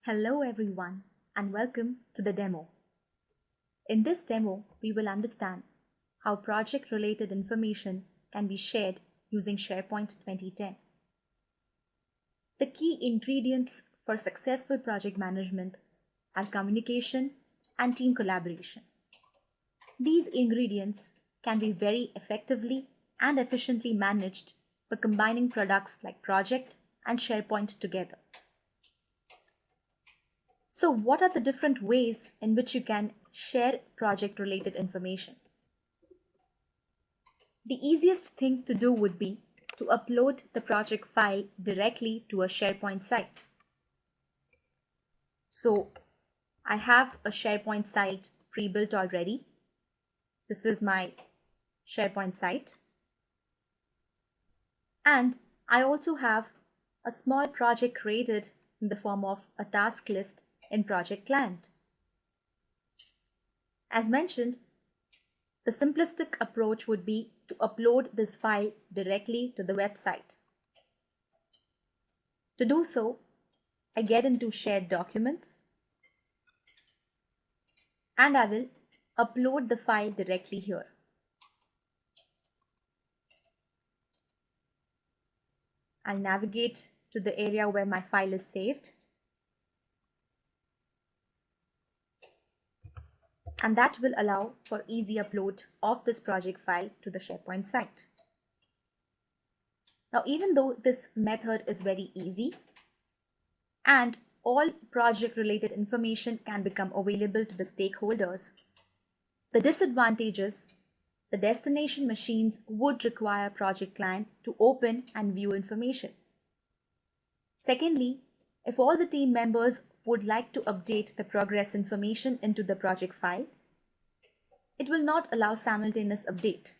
Hello everyone and welcome to the demo. In this demo, we will understand how project-related information can be shared using SharePoint 2010. The key ingredients for successful project management are communication and team collaboration. These ingredients can be very effectively and efficiently managed by combining products like Project and SharePoint together. So what are the different ways in which you can share project-related information? The easiest thing to do would be to upload the project file directly to a SharePoint site. So I have a SharePoint site pre-built already. This is my SharePoint site. And I also have a small project created in the form of a task list in Project Client. As mentioned, the simplistic approach would be to upload this file directly to the website. To do so, I get into Shared Documents and I will upload the file directly here. I'll navigate to the area where my file is saved. And that will allow for easy upload of this project file to the SharePoint site. Now, even though this method is very easy and all project-related information can become available to the stakeholders, the disadvantage is the destination machines would require Project Client to open and view information. Secondly, if all the team members would like to update the progress information into the project file, it will not allow simultaneous update.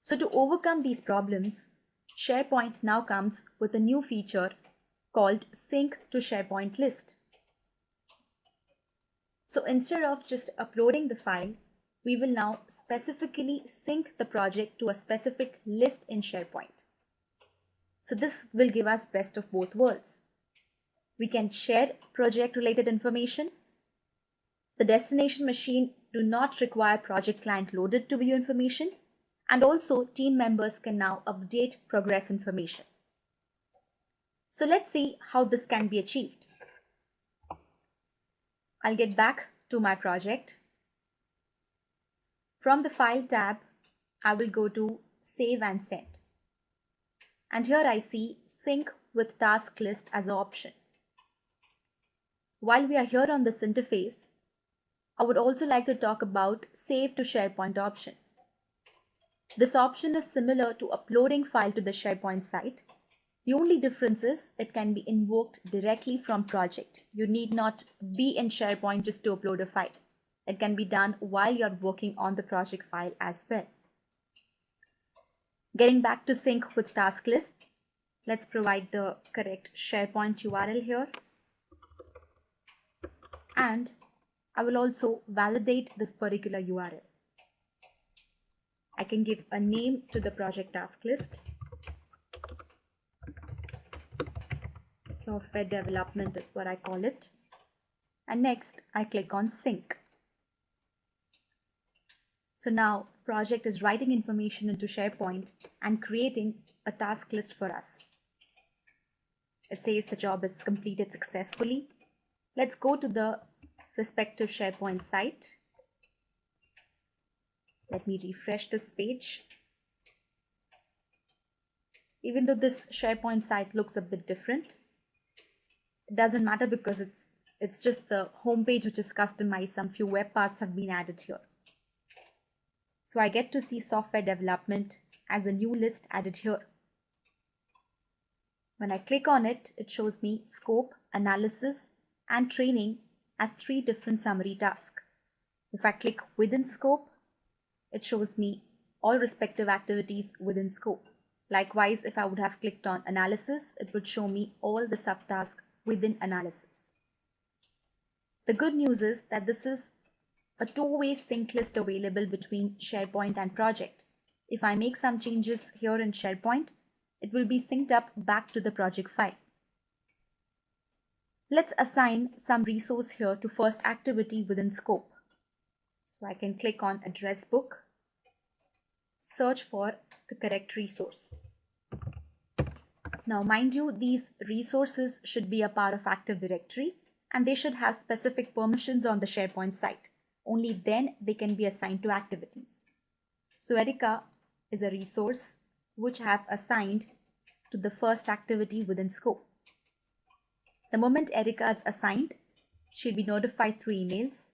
So to overcome these problems, SharePoint now comes with a new feature called Sync to SharePoint List. So instead of just uploading the file, we will now specifically sync the project to a specific list in SharePoint. So this will give us best of both worlds. We can share project-related information. The destination machine do not require Project Client loaded to view information, and also team members can now update progress information. So let's see how this can be achieved. I'll get back to my project. From the File tab, I will go to Save and Send. And here I see Sync with Task List as an option. While we are here on this interface, I would also like to talk about Save to SharePoint option. This option is similar to uploading file to the SharePoint site. The only difference is it can be invoked directly from project. You need not be in SharePoint just to upload a file. It can be done while you're working on the project file as well. Getting back to sync with task list, let's provide the correct SharePoint URL here. And I will also validate this particular URL. I can give a name to the project task list. Software development is what I call it. And next I click on sync. So now project is writing information into SharePoint and creating a task list for us. It says the job is completed successfully. Let's go to the respective SharePoint site. Let me refresh this page. Even though this SharePoint site looks a bit different, it doesn't matter because it's just the home page which is customized. Some few web parts have been added here. So I get to see software development as a new list added here. When I click on it, it shows me scope, analysis, and training as 3 different summary tasks. If I click within scope, it shows me all respective activities within scope. Likewise, if I would have clicked on analysis, it would show me all the subtasks within analysis. The good news is that this is a 2-way sync list available between SharePoint and project. If I make some changes here in SharePoint, it will be synced up back to the project file. Let's assign some resource here to first activity within scope. So I can click on address book, search for the correct resource. Now mind you, these resources should be a part of Active Directory and they should have specific permissions on the SharePoint site. Only then they can be assigned to activities. So Erica is a resource which I have assigned to the first activity within scope. The moment Erica is assigned, she'll be notified through emails.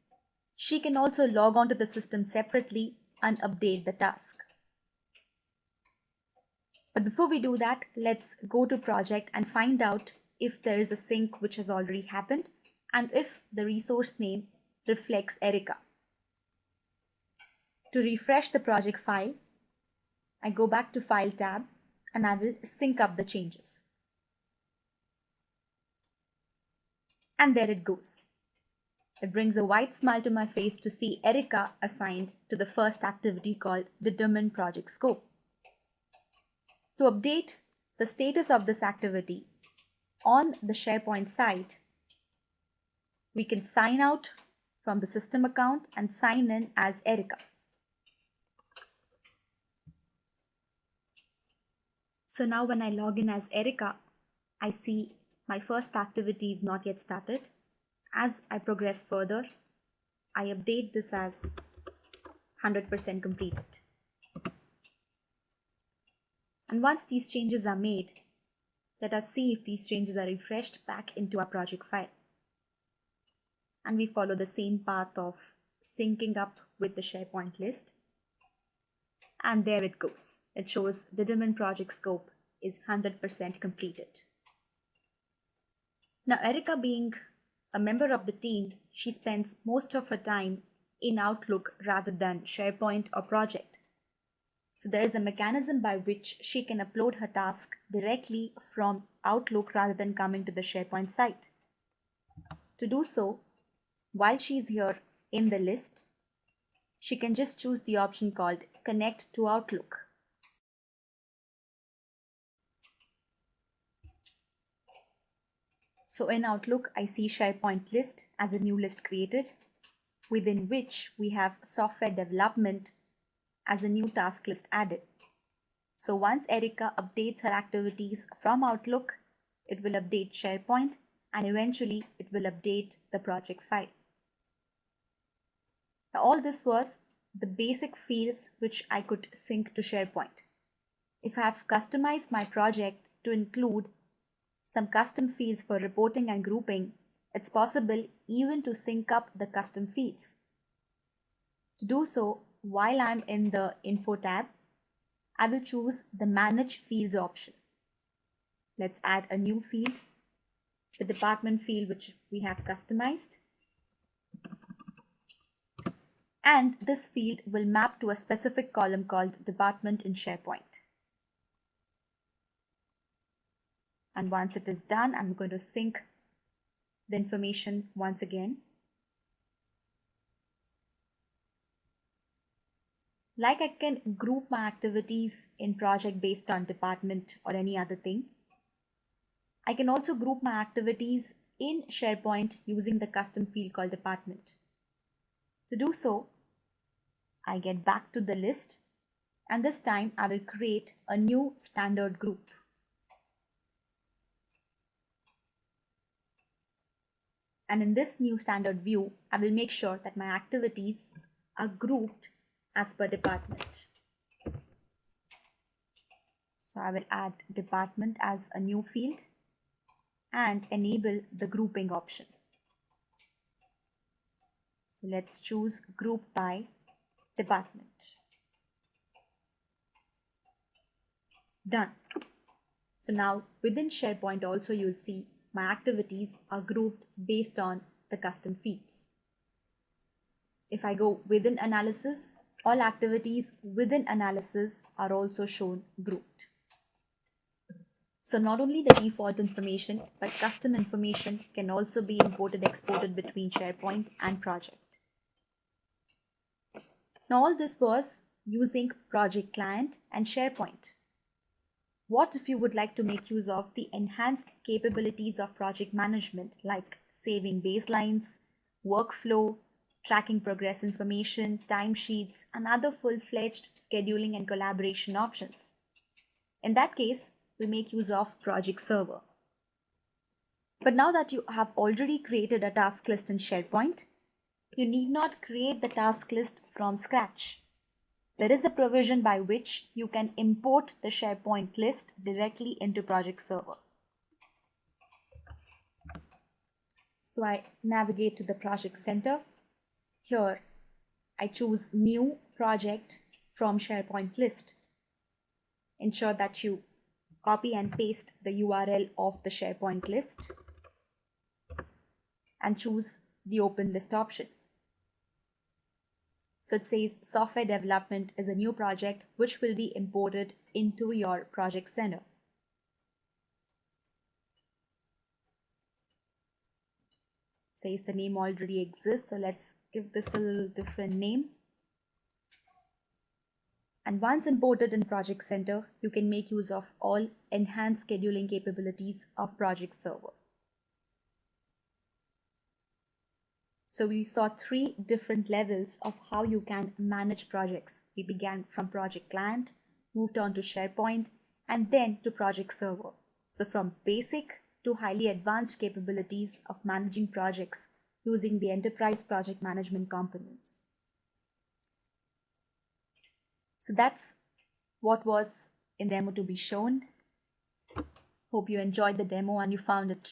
She can also log on to the system separately and update the task. But before we do that, let's go to project and find out if there is a sync which has already happened and if the resource name reflects Erica. To refresh the project file, I go back to File tab and I will sync up the changes. And there it goes. It brings a wide smile to my face to see Erica assigned to the first activity called Determine Project Scope. To update the status of this activity on the SharePoint site, we can sign out from the system account and sign in as Erica. So now when I log in as Erica, I see my first activity is not yet started. As I progress further, I update this as 100% completed. And once these changes are made, let us see if these changes are refreshed back into our project file. And we follow the same path of syncing up with the SharePoint list. And there it goes. It shows Determine Project Scope is 100% completed. Now, Erica being a member of the team, she spends most of her time in Outlook rather than SharePoint or project. So there is a mechanism by which she can upload her task directly from Outlook rather than coming to the SharePoint site. To do so, while she is here in the list, she can just choose the option called Connect to Outlook. So in Outlook, I see SharePoint list as a new list created, within which we have software development as a new task list added. So once Erica updates her activities from Outlook, it will update SharePoint and eventually it will update the project file. Now all this was the basic fields which I could sync to SharePoint. If I have customized my project to include some custom fields for reporting and grouping, it's possible even to sync up the custom fields. To do so, while I'm in the Info tab, I will choose the Manage Fields option. Let's add a new field, the department field which we have customized. And this field will map to a specific column called Department in SharePoint. And once it is done, I'm going to sync the information once again. Like I can group my activities in project based on department or any other thing, I can also group my activities in SharePoint using the custom field called department. To do so, I get back to the list and this time I will create a new standard group. And in this new standard view, I will make sure that my activities are grouped as per department. So I will add department as a new field and enable the grouping option. So let's choose group by department. Done. So now within SharePoint also you'll see my activities are grouped based on the custom fields. If I go within analysis, all activities within analysis are also shown grouped. So not only the default information, but custom information can also be imported, exported between SharePoint and project. Now all this was using Project Client and SharePoint. What if you would like to make use of the enhanced capabilities of project management, like saving baselines, workflow, tracking progress information, timesheets, and other full-fledged scheduling and collaboration options? In that case, we make use of Project Server. But now that you have already created a task list in SharePoint, you need not create the task list from scratch. There is a provision by which you can import the SharePoint list directly into Project Server. So I navigate to the Project Center. Here, I choose New Project from SharePoint list. Ensure that you copy and paste the URL of the SharePoint list and choose the Open List option. So it says software development is a new project which will be imported into your Project Center. It says the name already exists, so let's give this a little different name. And once imported in Project Center, you can make use of all enhanced scheduling capabilities of Project Server. So we saw 3 different levels of how you can manage projects. We began from Project Client, moved on to SharePoint, and then to Project Server. So from basic to highly advanced capabilities of managing projects using the enterprise project management components. So that's what was in demo to be shown. Hope you enjoyed the demo and you found it